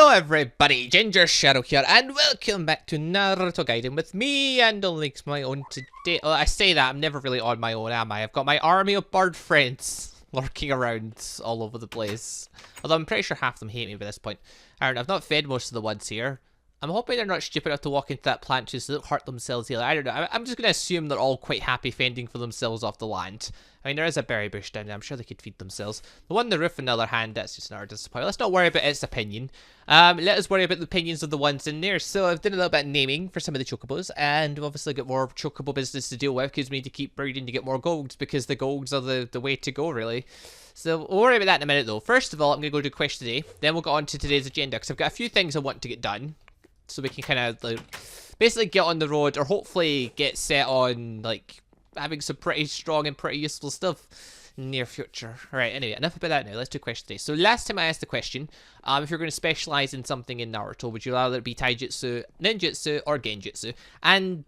Hello everybody, Gingershadow here, and welcome back to Naruto Gaiden with me and only my own today. Well, I say that, I'm never really on my own, am I? I've got my army of bird friends lurking around all over the place. Although I'm pretty sure half of them hate me by this point. Aaron, I've not fed most of the ones here. I'm hoping they're not stupid enough to walk into that plant just so they don't hurt themselves either. I don't know. I'm just going to assume they're all quite happy fending for themselves off the land. I mean, there is a berry bush down there. I'm sure they could feed themselves. The one on the roof, on the other hand, that's just another disappointment. Let's not worry about its opinion. Let us worry about the opinions of the ones in there. So I've done a little bit of naming for some of the chocobos, and we've obviously got more chocobo business to deal with because we need to keep breeding to get more golds, because the golds are the way to go, really. So we'll worry about that in a minute, though. First of all, I'm going to go do question today. Then we'll go on to today's agenda, because I've got a few things I want to get done. So we can kind of like basically get on the road, or hopefully get set on like having some pretty strong and pretty useful stuff in the near future. Alright, anyway, enough about that now. Let's do question today. So last time I asked the question, if you're going to specialize in something in Naruto, would you rather it be taijutsu, ninjutsu, or genjutsu? And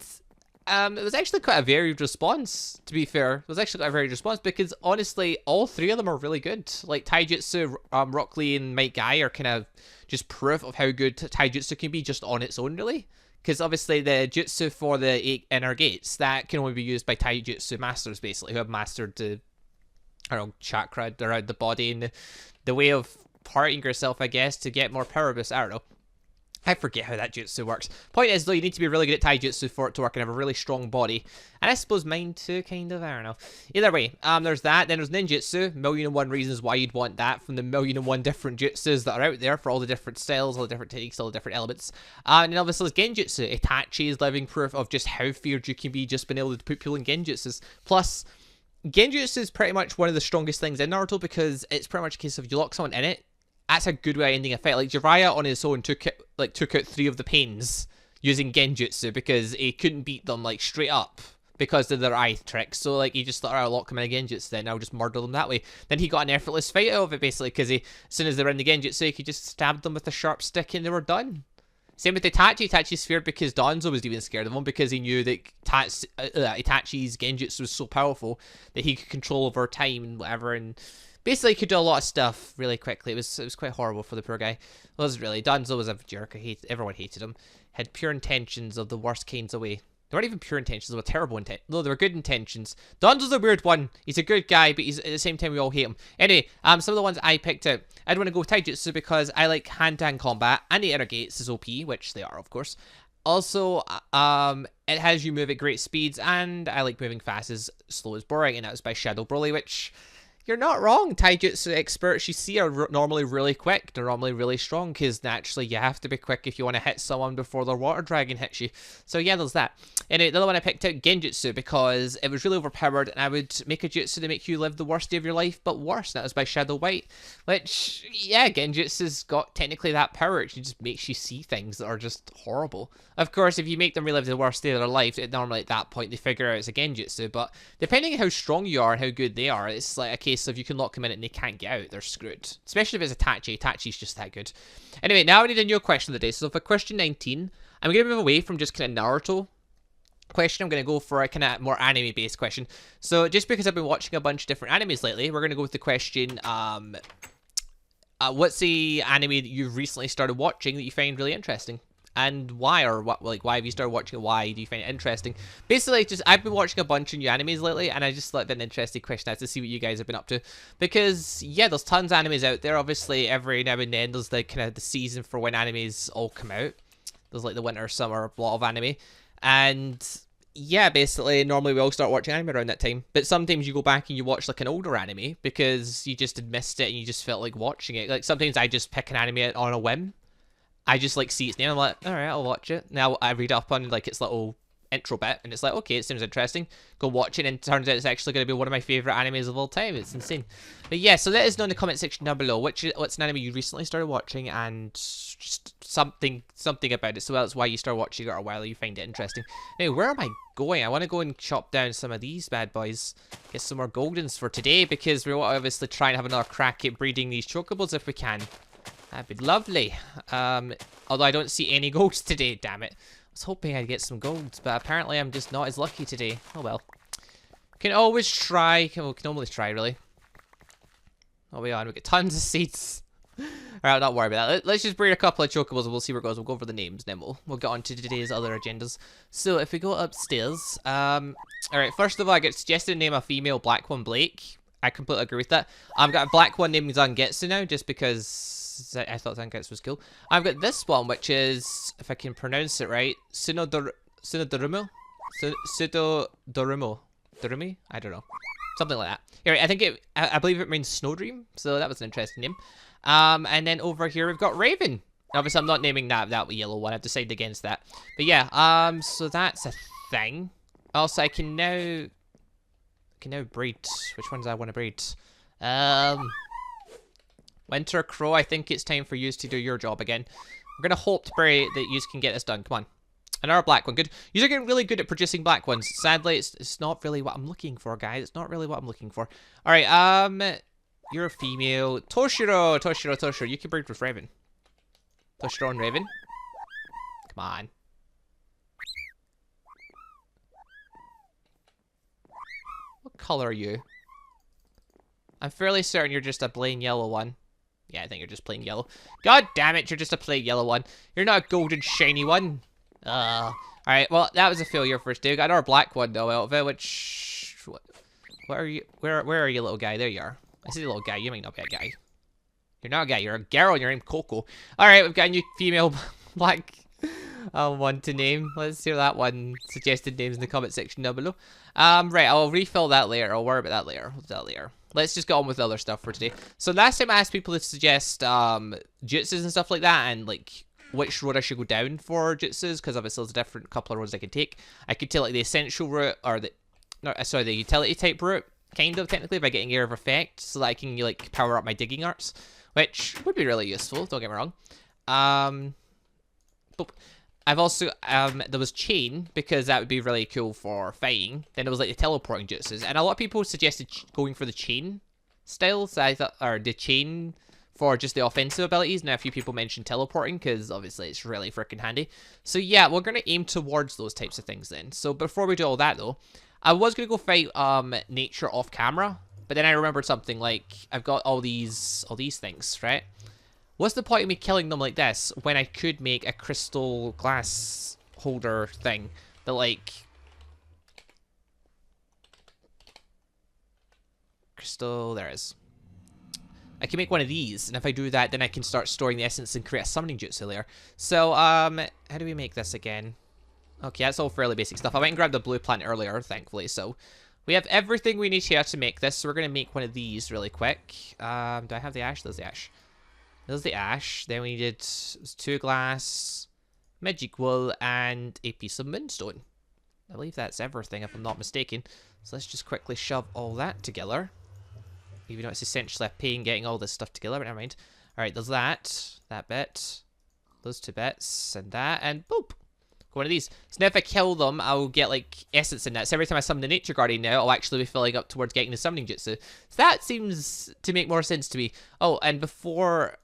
it was actually quite a varied response, to be fair. It was actually quite a varied response because, honestly, all three of them are really good. Like, taijutsu, Rock Lee and Might Guy are kind of just proof of how good taijutsu can be just on its own, really. Because, obviously, the jutsu for the 8 inner gates, that can only be used by taijutsu masters, basically, who have mastered the, I don't know, chakra around the body and the way of parting yourself, I guess, to get more power boost. I don't know. I forget how that jutsu works. Point is, though, you need to be really good at taijutsu for it to work and have a really strong body. And I suppose mine too, kind of. I don't know. Either way, there's that. Then there's ninjutsu. 1,000,001 reasons why you'd want that from the 1,000,001 different jutsus that are out there for all the different styles, all the different techniques, all the different elements. And then obviously there's genjutsu. Itachi is living proof of just how feared you can be just being able to put people in genjutsus. Plus, genjutsu is pretty much one of the strongest things in Naruto because it's pretty much a case of you lock someone in it. That's a good way of ending a fight. Like, Jiraiya on his own took out 3 of the pains using genjutsu because he couldn't beat them, like, straight up because of their eye tricks. So, like, he just thought, I'll lock him in a genjutsu then, I'll just murder them that way. Then he got an effortless fight out of it, basically, because as soon as they were in the genjutsu, he could just stab them with a sharp stick and they were done. Same with Itachi. Itachi's feared because Danzo was even scared of him because he knew that Itachi's genjutsu was so powerful that he could control over time and whatever, and basically, he could do a lot of stuff really quickly. It was quite horrible for the poor guy. It was really. Danzo was a jerk. Everyone hated him. Had pure intentions of the worst kinds of way. They weren't even pure intentions. They were terrible intentions. No, they were good intentions. Danzo's a weird one. He's a good guy, but at the same time, we all hate him. Anyway, some of the ones I picked out. I'd want to go with taijutsu because I like hand-to-hand combat, and the inner gates is OP, which they are, of course. Also, it has you move at great speeds, and I like moving fast as slow as boring, and that was by Shadow Broly, which... You're not wrong. Taijutsu experts you see are normally really quick. They're normally really strong because naturally you have to be quick if you want to hit someone before their water dragon hits you. So yeah, there's that. Anyway, the other one I picked out, Genjutsu, because it was really overpowered and I would make a jutsu to make you live the worst day of your life, but worse. And that was by Shadow White. Which, yeah, Genjutsu's got technically that power. It just makes you see things that are just horrible. Of course, if you make them relive the worst day of their life, normally at that point they figure out it's a Genjutsu. But depending on how strong you are and how good they are, it's like a case of you can lock them in it and they can't get out, they're screwed. Especially if it's Itachi. Itachi's just that good. Anyway, now I need a new question of the day. So for question 19, I'm going to move away from just kind of Naruto question. I'm going to go for a kind of more anime based question. So just because I've been watching a bunch of different animes lately, we're going to go with the question, what's the anime that you've recently started watching that you find really interesting? And why, or what, like, why have you started watching it? Why do you find it interesting? Basically, just I've been watching a bunch of new animes lately, and I just thought it'd be an interesting question to see what you guys have been up to. Because yeah, there's tons of animes out there. Obviously, every now and then there's the kind of the season for when animes all come out. There's like the winter, summer, a lot of anime, and yeah, basically normally we all start watching anime around that time. But sometimes you go back and you watch like an older anime because you just had missed it and you just felt like watching it. Like sometimes I just pick an anime on a whim. I just like see its name, I'm like, alright, I'll watch it. Now I read up on like its little intro bit, and it's like, okay, it seems interesting. Go watch it, and it turns out it's actually going to be one of my favourite animes of all time. It's insane. But yeah, so let us know in the comment section down below what's an anime you recently started watching, and just something about it. So that's why you started watching it, or why you find it interesting. Now, where am I going? I want to go and chop down some of these bad boys, get some more goldens for today, because we want to obviously try and have another crack at breeding these chocobos if we can. That'd be lovely. Although I don't see any golds today, damn it. I was hoping I'd get some golds, but apparently I'm just not as lucky today. Oh well. Can always try. We can always try, really. Oh, we are. We get tons of seeds. Alright, not worry about that. Let's just breed a couple of chocobos and we'll see where it goes. We'll go over the names, and then we'll get on to today's other agendas. So if we go upstairs, alright, first of all, I get suggested to name a female black one Blake. I completely agree with that. I've got a black one named Zangetsu now, just because I thought Zangetsu was cool. I've got this one, which is, if I can pronounce it right, Sunodorumo? Sudodorumo? Dorumi? I don't know. Something like that. Anyway, I think I believe it means Snow Dream, so that was an interesting name. And then over here we've got Raven. Obviously, I'm not naming that yellow one. I've decided against that. But yeah, so that's a thing. Also, I can now breed. Which ones I want to breed? Winter Crow. I think it's time for you to do your job again. We're gonna hope to pray that you can get this done. Come on. Another black one. Good. You're getting really good at producing black ones. Sadly, it's not really what I'm looking for, guys. It's not really what I'm looking for. All right. You're a female. Toshiro. You can breed with Raven. Toshiro and Raven. Come on. What color are you? I'm fairly certain you're just a plain yellow one. Yeah, I think you're just plain yellow. God damn it, you're just a plain yellow one. You're not a golden shiny one. Alright, well, that was a failure first day. We got another black one, though, out of it, which... What are you... Where are you, little guy? There you are. I see the little guy. You might not be a guy. You're not a guy. You're a girl, and you're named Coco. Alright, we've got a new female black one to name. Let's hear that one. Suggested names in the comment section down below. Right, I'll refill that later. I'll worry about that later. Let's just get on with the other stuff for today. So last time I asked people to suggest, jutsus and stuff like that, and, like... which road I should go down for jutsus, because obviously there's a different couple of roads I could take. I could take like the essential route, or the utility type route, kind of technically, by getting Air of Effect, so that I can like power up my digging arts, which would be really useful, don't get me wrong. But I've also, there was Chain, because that would be really cool for fighting. Then there was like the teleporting jutsus, and a lot of people suggested going for the Chain style, so I thought, or the Chain for just the offensive abilities. Now a few people mentioned teleporting, because obviously it's really freaking handy. So yeah, we're going to aim towards those types of things then. So before we do all that though, I was going to go fight nature off camera, but then I remembered something, like I've got all these things, right? What's the point of me killing them like this when I could make a crystal glass holder thing that like... Crystal, there it is. I can make one of these, and if I do that, then I can start storing the essence and create a summoning jutsu layer. So, how do we make this again? Okay, that's all fairly basic stuff. I went and grabbed the blue plant earlier, thankfully, so we have everything we need here to make this, so we're going to make one of these really quick. Do I have the ash? There's the ash. There's the ash. Then we needed 2 glass, magic wool, and a piece of moonstone. I believe that's everything, if I'm not mistaken. So let's just quickly shove all that together. Even though it's essentially a pain getting all this stuff together, but never mind. Alright, there's that bit, those 2 bits, and that, and boop! One of these. So now if I kill them, I'll get, like, essence in that. So every time I summon the Nature Guardian now, I'll actually be filling up towards getting the summoning jutsu. So that seems to make more sense to me. Oh, and before...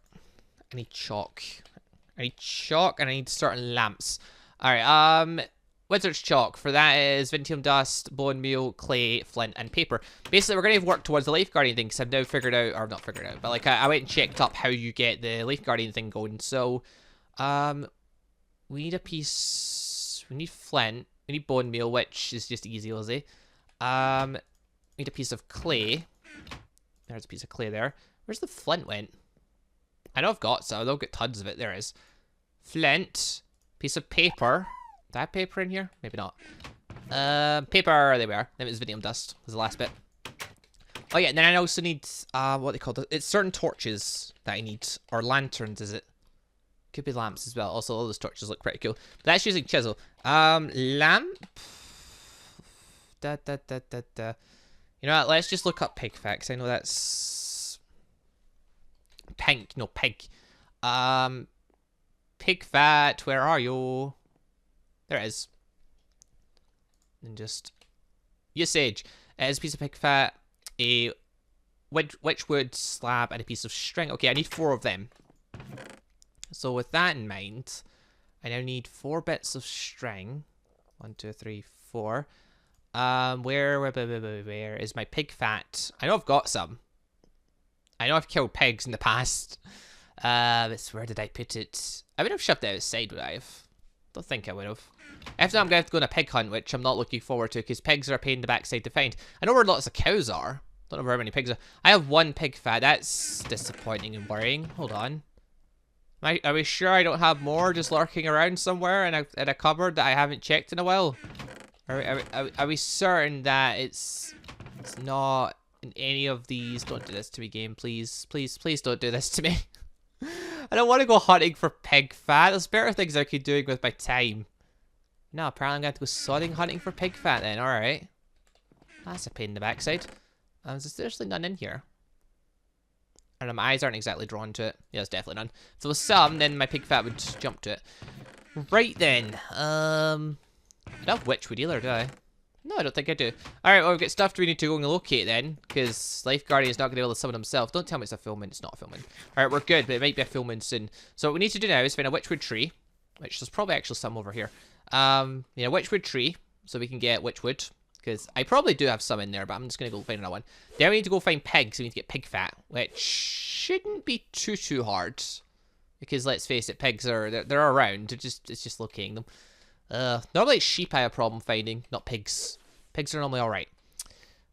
I need chalk. I need chalk, and I need certain lamps. Alright, Wizard's Chalk. For that is Vintium Dust, Bone Meal, Clay, Flint, and Paper. Basically, we're going to work towards the Life Guardian thing, because I've now figured out, or not figured out, but like I went and checked up how you get the Life Guardian thing going. So, we need a piece, we need Flint, we need Bone Meal, which is just easy, Lizzie. We need a piece of Clay. There's a piece of Clay there. Where's the Flint went? I know I've got some, I'll get tons of it. There it is. Flint, piece of Paper. Do I have paper in here? Maybe not. Paper, there we are. Then it was Vintium Dust, was the last bit. Oh yeah, and then I also need, what they call it? It's certain torches that I need. Or lanterns, is it? Could be lamps as well. Also, all those torches look pretty cool. But that's using chisel. Lamp? You know what, let's just look up pig facts. I know that's... Pink, no, pig. Pig fat, where are you? There it is. And just... Usage. It is a piece of pig fat, a witchwood slab, and a piece of string. Okay, I need 4 of them. So with that in mind, I now need 4 bits of string. 1, 2, 3, 4. Where is my pig fat? I know I've got some. I know I've killed pigs in the past. Where did I put it? I would have shoved it outside, would I have? Don't think I would have. After I'm going to have to go on a pig hunt, which I'm not looking forward to, because pigs are a pain in the backside to find. I know where lots of cows are. Don't know where many pigs are. I have one pig fat. That's disappointing and worrying. Hold on. Are we sure I don't have more just lurking around somewhere in a cupboard that I haven't checked in a while? Are we certain that it's not in any of these? Don't do this to me, game, please. Please don't do this to me. I don't want to go hunting for pig fat. There's better things I could be doing with my time. No, apparently I'm going to have to go sodding hunting for pig fat then. Alright. That's a pain in the backside. There's seriously none in here. And my eyes aren't exactly drawn to it. Yeah, there's definitely none. If there was some, then my pig fat would jump to it. Right then. I don't have witchwood either, do I? No, I don't think I do. Alright, well, we've got stuff we need to go and locate then. Because Life Guardian is not going to be able to summon himself. Don't tell me it's a filming. It's not a filming. Alright, we're good, but it might be a filming soon. So what we need to do now is find a witchwood tree. Which there's probably actually some over here. Yeah, witchwood tree. So we can get witchwood. Because I probably do have some in there, but I'm just going to go find another one. Then we need to go find pigs. We need to get pig fat, which shouldn't be too hard. Because let's face it, pigs are they're around. It's just locating them. Normally it's sheep I have a problem finding, not pigs. Pigs are normally all right.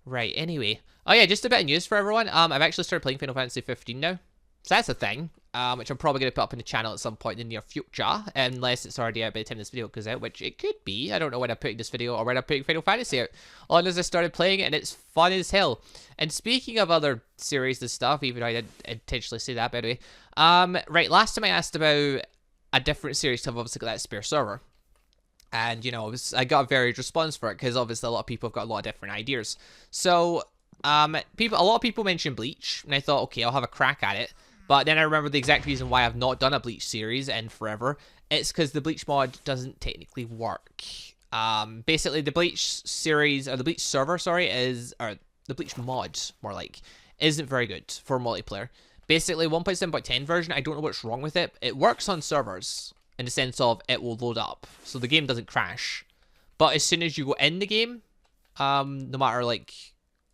Right. Anyway, oh yeah, just a bit of news for everyone. I've actually started playing Final Fantasy 15 now, so that's a thing. Which I'm probably going to put up in the channel at some point in the near future, unless it's already out by the time this video goes out, which it could be. I don't know when I'm putting this video or when I'm putting Final Fantasy out. All I know is I started playing it, and it's fun as hell. And speaking of other series and stuff, even though I didn't intentionally say that, by the way. Right, last time I asked about a different series, so I've obviously got that spare server. And, you know, I got a varied response for it, because obviously a lot of people have got a lot of different ideas. So, a lot of people mentioned Bleach, and I thought, okay, I'll have a crack at it. But then I remember the exact reason why I've not done a Bleach series in forever. It's because the Bleach mod doesn't technically work. Basically, the Bleach series, or the Bleach server, sorry, or the Bleach mod, more like, isn't very good for multiplayer. Basically, 1.7.10 version, I don't know what's wrong with it. It works on servers, in the sense of it will load up, so the game doesn't crash. But as soon as you go in the game, no matter, like,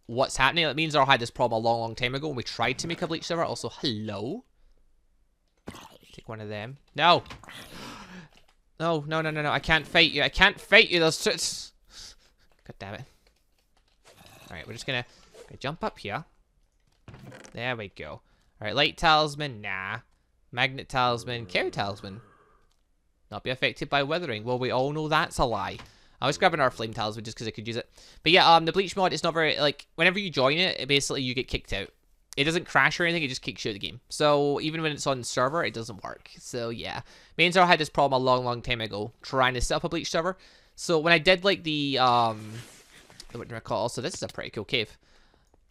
what's happening. It means I had this problem a long time ago when we tried to make a Bleach server. Also, hello. Take one of them. No. No. I can't fight you. I can't fight you. There's just... God damn it. Alright, we're just gonna jump up here. There we go. Alright, light talisman. Nah. Magnet talisman. Carry talisman. Not be affected by withering. Well, we all know that's a lie. I was grabbing our flame talisman just because I could use it. But yeah, the Bleach mod, it's not very, like, whenever you join it, basically you get kicked out. It doesn't crash or anything, it just kicks you out of the game. So even when it's on the server, it doesn't work. So yeah. Me and Zara had this problem a long time ago, trying to set up a Bleach server. So when I did, like, what do I call it? Also, this is a pretty cool cave.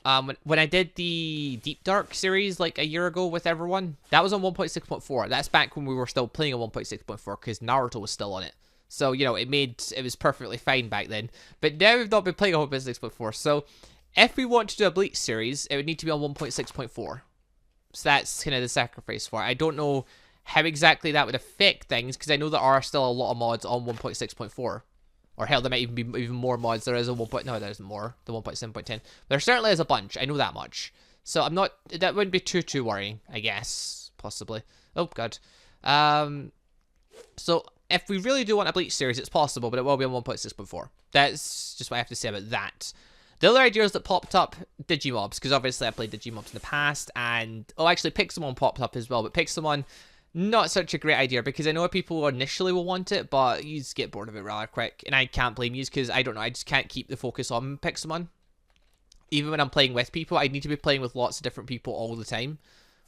When I did the Deep Dark series, like, a year ago with everyone, that was on 1.6.4. That's back when we were still playing on 1.6.4, because Naruto was still on it. So, you know, it was perfectly fine back then. But now we've not been playing on 1.6.4. So, if we want to do a Bleach series, it would need to be on 1.6.4. So that's kind of the sacrifice for it. I don't know how exactly that would affect things, because I know there are still a lot of mods on 1.6.4. Or hell, there might even be even more mods. There is a 1. No, there isn't more. The 1.7.10. There certainly is a bunch. I know that much. So I'm not... That wouldn't be too worrying, I guess. Possibly. Oh, God. So... If we really do want a Bleach series, it's possible, but it will be on 1.6.4. That's just what I have to say about that. The other ideas that popped up, Digimobs, because obviously I played Digimobs in the past, and... Oh, actually, Pixelmon popped up as well, but Pixelmon, not such a great idea, because I know people initially will want it, but you just get bored of it rather quick, and I can't blame you, because I don't know, I just can't keep the focus on Pixelmon. Even when I'm playing with people, I need to be playing with lots of different people all the time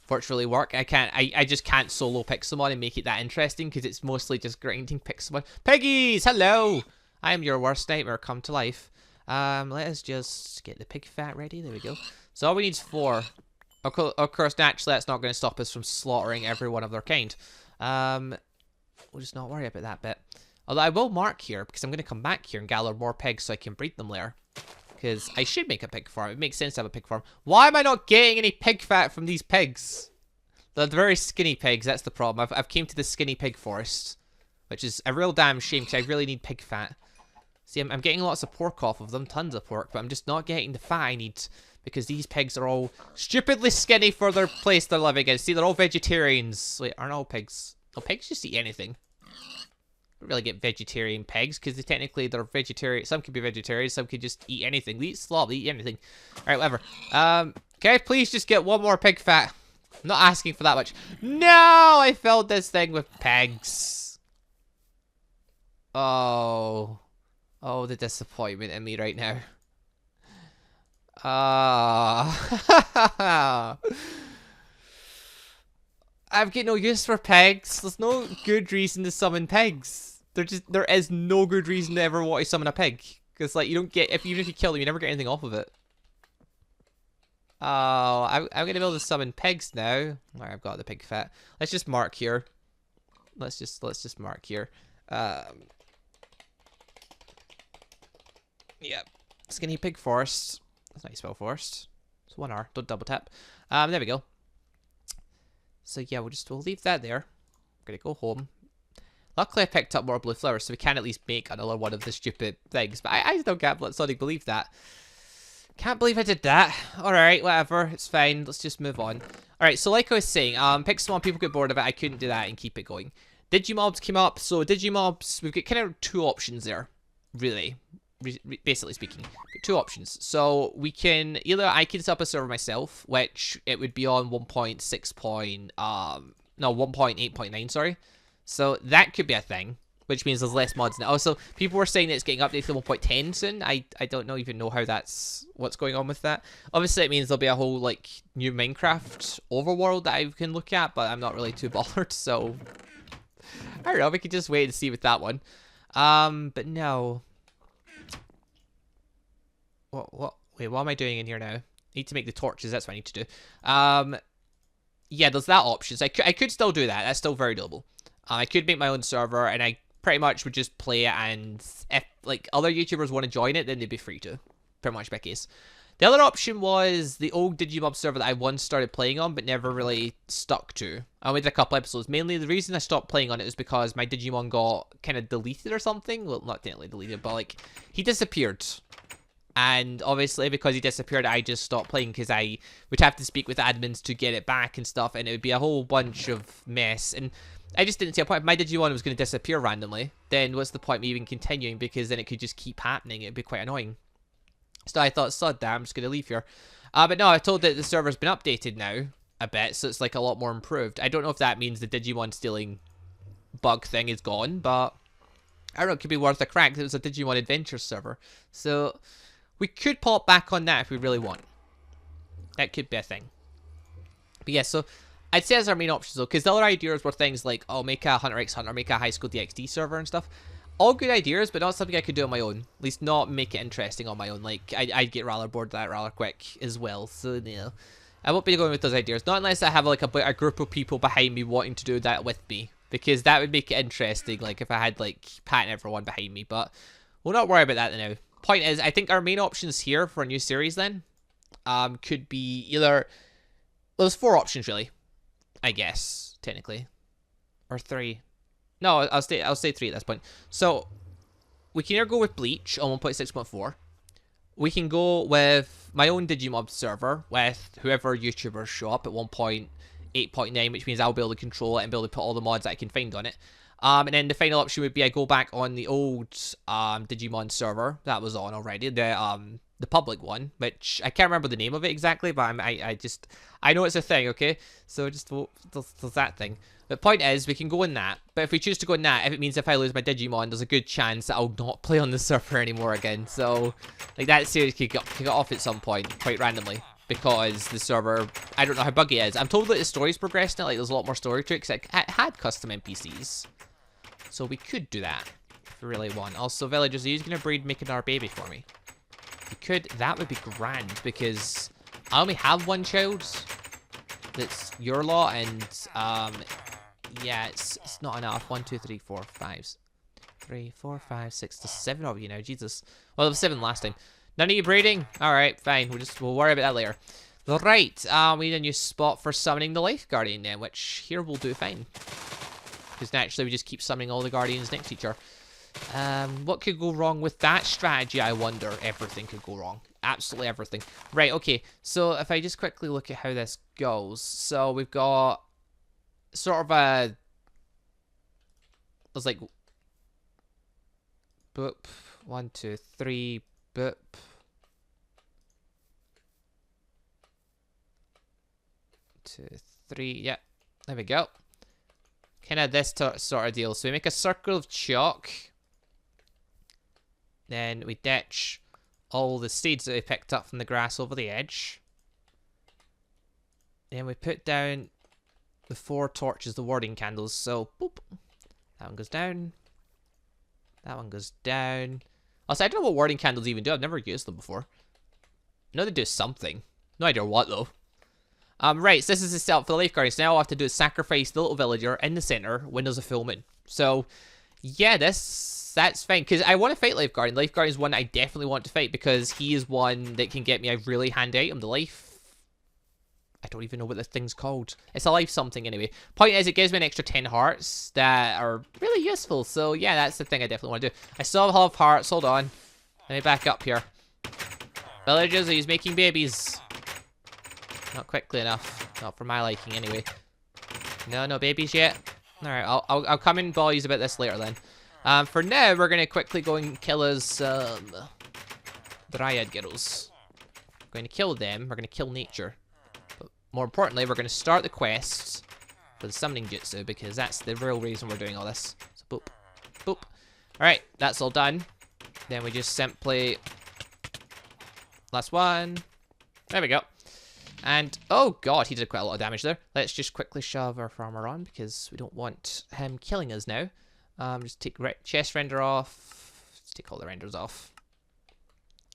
for it to really work. I just can't solo Pixelmon and make it that interesting, because it's mostly just grinding Pixelmon. Piggies, hello! I am your worst nightmare come to life. Let us just get the pig fat ready. There we go. So all we need is 4. Of course, naturally, that's not going to stop us from slaughtering everyone of their kind. We'll just not worry about that bit. Although I will mark here, because I'm going to come back here and gather more pigs so I can breed them later. Because I should make a pig farm. It makes sense to have a pig farm. Why am I not getting any pig fat from these pigs? They're very skinny pigs. That's the problem. I've came to the skinny pig forest. Which is a real damn shame, because I really need pig fat. See, I'm getting lots of pork off of them, tons of pork, but I'm just not getting the fat I need because these pigs are all stupidly skinny for their place they're living in. See, they're all vegetarians. Wait, aren't all pigs? No, pigs just eat anything. Don't really get vegetarian pigs because they're vegetarian. Some could be vegetarian, some could just eat anything. They eat slop, they eat anything. Alright, whatever. Can I please just get one more pig fat? I'm not asking for that much. No! I filled this thing with pigs. Oh. Oh, the disappointment in me right now. I've got no use for pigs. There's no good reason to summon pigs. There is no good reason to ever want to summon a pig. Because, like, you don't get, even if you kill them, you never get anything off of it. Oh, I'm going to be able to summon pigs now. Alright, I've got the pig fat. Let's just mark here. Let's just mark here. Yep. Skinny pig forest. That's how you spell forest. It's 1R. Don't double tap. There we go. So yeah, we'll leave that there. I'm gonna go home. Luckily I picked up more blue flowers, so we can at least make another one of the stupid things. But I still can't bloody believe that. Can't believe I did that. Alright, whatever. It's fine. Let's just move on. Alright, so like I was saying, Pixelmon, people get bored of it. I couldn't do that and keep it going. Digimobs came up. So Digimobs, we've got kind of two options there. Really. Basically speaking. Two options. So we can, either I can set up a server myself, which it would be on 1.8.9, sorry. So that could be a thing, which means there's less mods now. Also, people were saying that it's getting updated to 1.10 soon. I don't even know how what's going on with that. Obviously, it means there'll be a whole, like, new Minecraft overworld that I can look at, but I'm not really too bothered, so I don't know, we could just wait and see with that one. But no. Wait, what am I doing in here now? I need to make the torches, that's what I need to do. Yeah, there's that option. So I could still do that, that's still very doable. I could make my own server, and I pretty much would just play it, and if, like, other YouTubers want to join it, then they'd be free to. Pretty much my case. The other option was the old Digimob server that I once started playing on, but never really stuck to. I only did a couple episodes. Mainly, the reason I stopped playing on it was because my Digimon got kind of deleted or something. Well, not technically deleted, but, like, he disappeared. And obviously, because he disappeared, I just stopped playing because I would have to speak with admins to get it back and stuff, and it would be a whole bunch of mess. And I just didn't see a point. If my Digimon was going to disappear randomly, then what's the point of me even continuing? Because then it could just keep happening. It'd be quite annoying. So I thought, sod that, I'm just going to leave here. But no, I told that the server's been updated now a bit, so it's like a lot more improved. I don't know if that means the Digimon stealing bug thing is gone, but I don't know, it could be worth a crack. It was a Digimon Adventure server. So we could pop back on that if we really want. That could be a thing. But yeah, so I'd say as our main options though, because the other ideas were things like, oh, make a Hunter x Hunter, make a High School DxD server and stuff. All good ideas, but not something I could do on my own. At least not make it interesting on my own. Like, I'd get rather bored of that rather quick as well. So, you know, I won't be going with those ideas. Not unless I have, like, a group of people behind me wanting to do that with me. Because that would make it interesting, like, if I had, like, Pat and everyone behind me. But we'll not worry about that now. Point is, I think our main options here for a new series then could be either... Well, there's 4 options, really. I guess, technically. Or 3. No, I'll say 3 at this point. So, we can either go with Bleach on 1.6.4. We can go with my own Digimob server with whoever YouTubers show up at 1.8.9, which means I'll be able to control it and be able to put all the mods that I can find on it. And then the final option would be I go back on the old Digimon server that was on already, the public one, which I can't remember the name of it exactly, but I know it's a thing, okay? So just there's that thing. The point is, we can go in that, but if we choose to go in that, if it means if I lose my Digimon, there's a good chance that I'll not play on the server anymore again. So, like, that series could get off at some point, quite randomly, because the server, I don't know how buggy it is. I'm told that the story's progressed now, like, there's a lot more story to it, because it had custom NPCs. So we could do that, if we really want. Also, villagers, are you going to breed, make another baby for me? If you could, that would be grand, because I only have one child. That's your lot, and, yeah, it's not enough. 1, 2, 3, 4, 5, 3, 4, 5, 6 to 7 of you now. Jesus. Well, there was 7 last time. None of you breeding? Alright, fine. We'll worry about that later. Right, we need a new spot for summoning the Life Guardian then, which here will do fine. Because naturally we just keep summoning all the Guardians next to each other. What could go wrong with that strategy, I wonder? Everything could go wrong. Absolutely everything. Right, okay. So if I just quickly look at how this goes. So we've got sort of a... There's like... Boop. 1, 2, 3. Boop. 2, 3. Yep. There we go. Kind of this sort of deal. So we make a circle of chalk. Then we ditch all the seeds that we picked up from the grass over the edge. Then we put down the 4 torches, the warding candles. So, boop. That one goes down. That one goes down. Also, I don't know what warding candles even do. I've never used them before. I know they do something. No idea what, though. Right, so this is the setup for the lifeguard. So now all I have to do is sacrifice the little villager in the center when there's a full moon. So, yeah, that's fine. Because I want to fight Lifeguard. And Lifeguard is one I definitely want to fight because he is one that can get me a really handy item. The life... I don't even know what this thing's called. It's a life something anyway. Point is, it gives me an extra 10 hearts that are really useful. So, yeah, that's the thing I definitely want to do. I still have hearts. Hold on. Let me back up here. Villagers, he's making babies. Not quickly enough. Not for my liking, anyway. No babies yet. Alright, I'll come and ball you about this later then. For now, we're going to quickly go and kill us Dryad girls. We're going to kill them. We're going to kill nature. But more importantly, we're going to start the quests for the summoning jutsu because that's the real reason we're doing all this. So, boop. Boop. Alright, that's all done. Then we just simply... Last one. There we go. And, oh god, he did quite a lot of damage there. Let's just quickly shove our farmer on because we don't want him killing us now. Just take chest render off. Let's take all the renders off.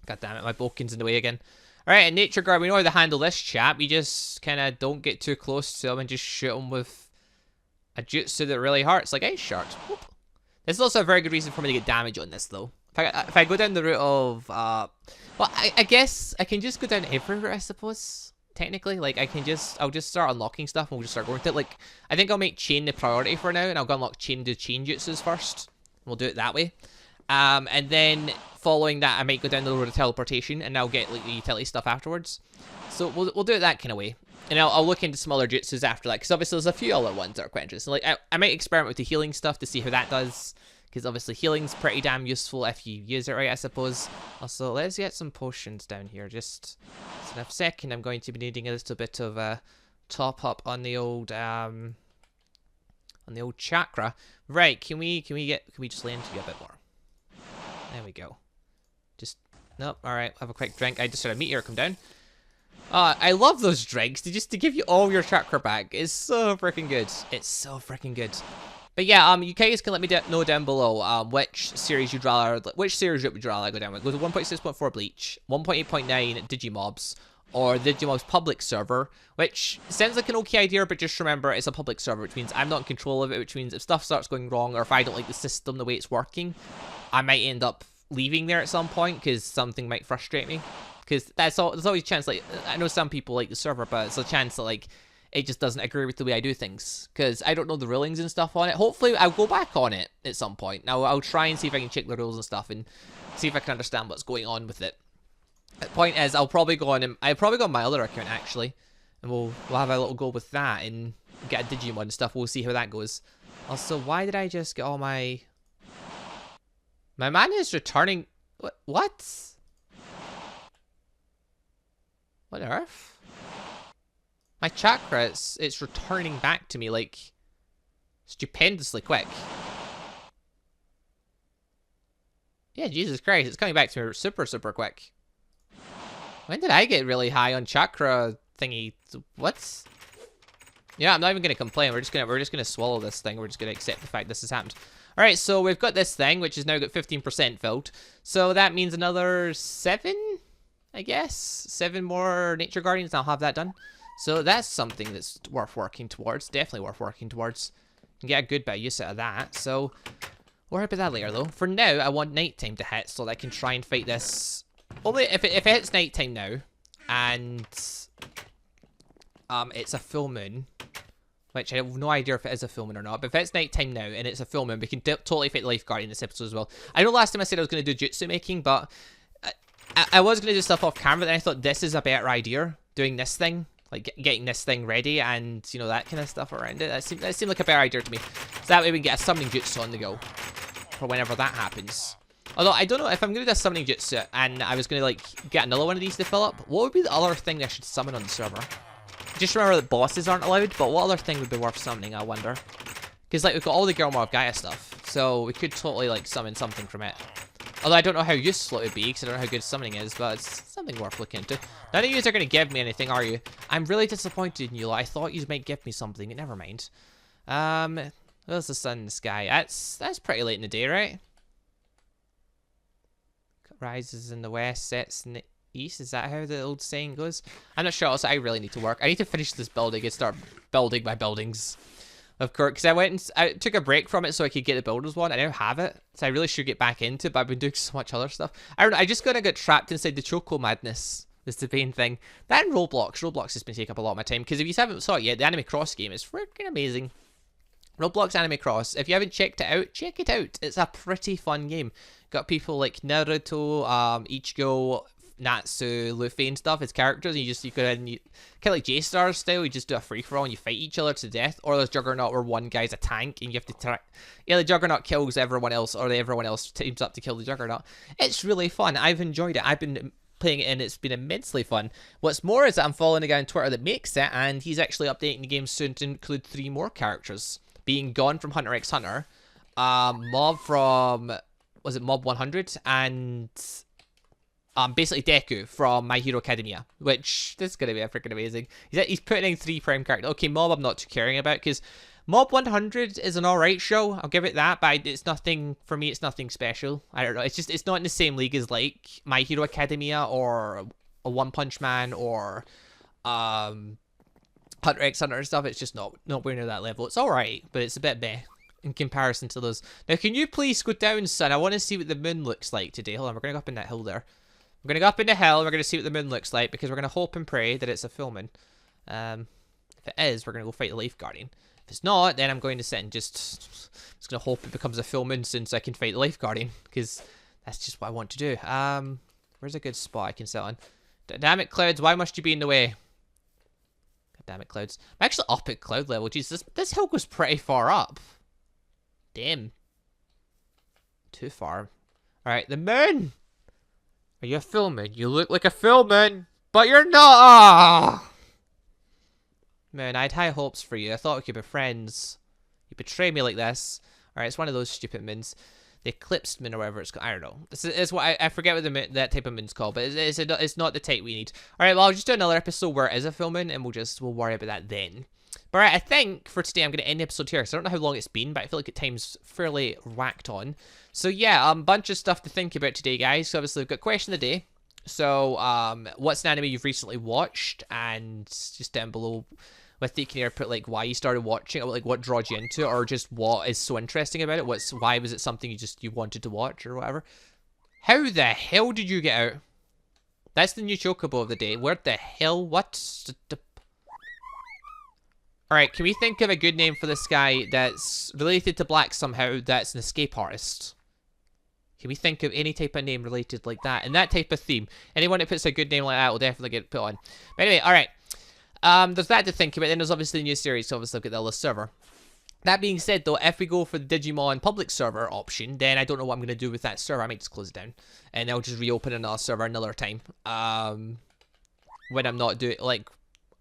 God damn it, my Boken's in the way again. Alright, and Nature Guard, we know how to handle this chap. You just kind of don't get too close to him and just shoot him with a jutsu that really hurts, like Ice Shards. Whoop. This is also a very good reason for me to get damage on this, though. If I go down the route of, well, I guess I can just go down every route, I suppose. Technically, like, I'll just start unlocking stuff and we'll just start going with it. Like, I think I'll make chain the priority for now, and I'll go unlock chain to chain jutsus first. We'll do it that way. And then, following that, I might go down the road of teleportation, and I'll get, like, the utility stuff afterwards. So, we'll do it that kind of way. And I'll look into smaller jutsus after that, because obviously there's a few other ones that are quite interesting. Like, I might experiment with the healing stuff to see how that does, because obviously healing's pretty damn useful if you use it right, I suppose. Also, let's get some potions down here, just in a second. I'm going to be needing a little bit of a top up on the old chakra. Right, can we just lay into you a bit more? There we go. Just, nope, alright, have a quick drink. I just had a meteor come down. I love those drinks, to give you all your chakra back. It's so freaking good. It's so freaking good. But yeah, you guys can let me know down below which series you'd rather, which series would you rather go down with. Go to 1.6.4 Bleach, 1.8.9 Digimobs, or the Digimobs public server, which sounds like an okay idea, but just remember it's a public server, which means I'm not in control of it, which means if stuff starts going wrong, or if I don't like the system, the way it's working, I might end up leaving there at some point, because something might frustrate me. Because there's always a chance, like, I know some people like the server, but it's a chance that, like, it just doesn't agree with the way I do things, because I don't know the rulings and stuff on it. Hopefully, I'll go back on it at some point. Now, I'll try and see if I can check the rules and stuff, and see if I can understand what's going on with it. The point is, I'll probably go on my other account, actually, and we'll have a little go with that, and get a Digimon and stuff. We'll see how that goes. Also, why did I just get all my... My mana is returning... What? What on earth? My chakra, it's returning back to me, like, stupendously quick. Yeah, Jesus Christ, it's coming back to me super, super quick. When did I get really high on chakra thingy? What? Yeah, I'm not even gonna complain. We're just gonna swallow this thing. We're just gonna accept the fact this has happened. All right, so we've got this thing, which has now got 15% filled. So that means another 7, I guess. 7 more Nature Guardians, and I'll have that done. So that's something that's worth working towards. Definitely worth working towards. And get a good bit of use out of that. So we'll worry about that later, though. For now, I want nighttime to hit so that I can try and fight this. Only if it hits nighttime now, and it's a full moon, which I have no idea if it is a filming or not. But if it's nighttime now and it's a filming, we can totally fit the life guardian in this episode as well. I know last time I said I was going to do jutsu making, but I was going to do stuff off camera, but then I thought this is a better idea, doing this thing, like getting this thing ready and, you know, that kind of stuff around it. That seemed like a better idea to me. So that way we can get a summoning jutsu on the go for whenever that happens. Although, I don't know, if I'm going to do a summoning jutsu and I was going to, like, get another one of these to fill up, what would be the other thing I should summon on the server? Just remember that bosses aren't allowed, but what other thing would be worth summoning, I wonder? Because, like, we've got all the Gilmore of Gaia stuff, so we could totally, like, summon something from it. Although I don't know how useful it would be, because I don't know how good summoning is, but it's something worth looking into. None of you are going to give me anything, are you? I'm really disappointed in you lot. I thought you might give me something. Never mind. There's the sun in the sky. That's pretty late in the day, right? Rises in the west, sets in the east. Is that how the old saying goes? I'm not sure. Also, I really need to work. I need to finish this building and start building my buildings. Of course, because I took a break from it so I could get the builders one. I now have it, so I really should get back into it, but I've been doing so much other stuff. I don't know, I just gotta get trapped inside the Choco madness. That's the main thing. That and Roblox. Roblox has been taking up a lot of my time, because if you haven't saw it yet, the Anime Cross game is freaking amazing. Roblox Anime Cross. If you haven't checked it out, check it out. It's a pretty fun game. Got people like Naruto, Ichigo, Natsu, Luffy and stuff as characters, and you go ahead and kind of like J-Star style, you just do a free-for-all and you fight each other to death. Or there's Juggernaut where one guy's a tank and you have to the Juggernaut kills everyone else, or everyone else teams up to kill the Juggernaut. It's really fun. I've enjoyed it. I've been playing it and it's been immensely fun. What's more is that I'm following a guy on Twitter that makes it, and he's actually updating the game soon to include 3 more characters. Being Gone from Hunter x Hunter, Mob from, was it Mob 100, and basically Deku from My Hero Academia, which this is going to be freaking amazing. He's putting in 3 prime characters. Okay, Mob I'm not too caring about, because Mob 100 is an alright show, I'll give it that, but it's nothing, for me it's nothing special. I don't know, it's not in the same league as like My Hero Academia, or a One Punch Man, or Hunter x Hunter and stuff. It's just nowhere near that level. It's alright, but it's a bit meh in comparison to those. Now, can you please go down, son? I want to see what the moon looks like today. Hold on, we're going to go up in that hill there. We're going to go up in the hill, and we're going to see what the moon looks like, because we're going to hope and pray that it's a full moon. If it is, we're going to go fight the Life Guardian. If it's not, then I'm going to sit and just going to hope it becomes a full moon soon so I can fight the Life Guardian, because that's just what I want to do. Where's a good spot I can sit on? Damn it, clouds, why must you be in the way? God damn it, clouds. I'm actually up at cloud level. Jeez, this hill goes pretty far up. Damn. Too far. Alright, the moon! Are you a full moon? You look like a full moon, but you're not! Oh! Man, I had high hopes for you. I thought we could be friends. You betray me like this. Alright, it's one of those stupid moons. The eclipsed moon or whatever it's called. I don't know. It's what I forget what that type of moon's called, but it's not the type we need. Alright, well, I'll just do another episode where it is a full moon, and we'll worry about that then. But alright, I think for today I'm going to end the episode here, because I don't know how long it's been, but I feel like at times fairly whacked on. So yeah, bunch of stuff to think about today, guys. So obviously we've got question of the day. So, what's an anime you've recently watched? And just down below with the, you can either put like why you started watching it, or like what draws you into it, or just what is so interesting about it. Why was it something you wanted to watch or whatever? How the hell did you get out? That's the new Chocobo of the day. Where the hell? What's the... Alright, can we think of a good name for this guy that's related to black somehow, that's an escape artist? Can we think of any type of name related like that? And that type of theme. Anyone that puts a good name like that will definitely get put on. But anyway, alright. There's that to think about. Then there's obviously the new series, so obviously I've got the other server. That being said, though, if we go for the Digimon public server option, then I don't know what I'm going to do with that server. I might just close it down. And I'll just reopen another server another time. When I'm not doing, like...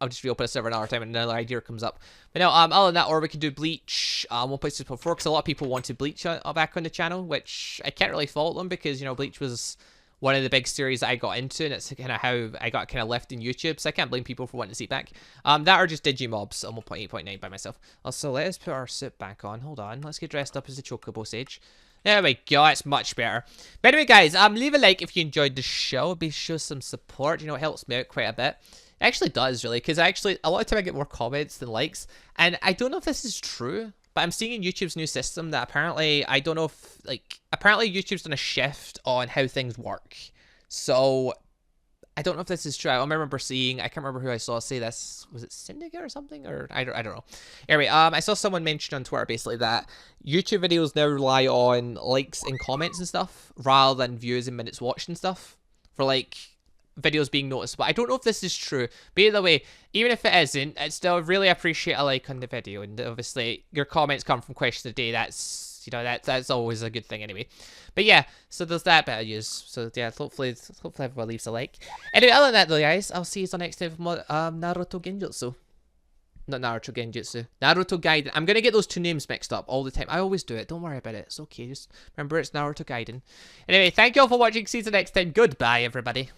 I'll just reopen a server another time and another idea comes up. But no, other than that, or we can do Bleach 1.64, because a lot of people wanted Bleach back on the channel, which I can't really fault them, because, you know, Bleach was one of the big series that I got into, and it's kind of how I got kind of left in YouTube, so I can't blame people for wanting to see it back. That or just Digimobs on 1.8.9 by myself. Also, let us put our suit back on. Hold on, let's get dressed up as the Chocobo Sage. There we go, it's much better. But anyway, guys, leave a like if you enjoyed the show. Be show some support, you know, it helps me out quite a bit. It actually does, really, because a lot of time I get more comments than likes, and I don't know if this is true, but I'm seeing in YouTube's new system that apparently, I don't know if, like, apparently YouTube's done a shift on how things work. So, I don't know if this is true. I remember seeing, I can't remember who I saw say this. Was it Syndicate or something? Or I don't know. Anyway, I saw someone mention on Twitter basically that YouTube videos now rely on likes and comments and stuff rather than views and minutes watched and stuff for like videos being noticed. But I don't know if this is true. But either way, even if it isn't, I still really appreciate a like on the video. And obviously, your comments come from Question of the Day. That's, you know, that's always a good thing anyway. But yeah, so there's that bit of news. So yeah, hopefully everyone leaves a like. Anyway, other than that though, guys, I'll see you on next time for more Naruto Genjutsu. Not Naruto Genjutsu. Naruto Gaiden. I'm going to get those two names mixed up all the time. I always do it. Don't worry about it. It's okay. Just remember it's Naruto Gaiden. Anyway, thank you all for watching. See you next time. Goodbye, everybody.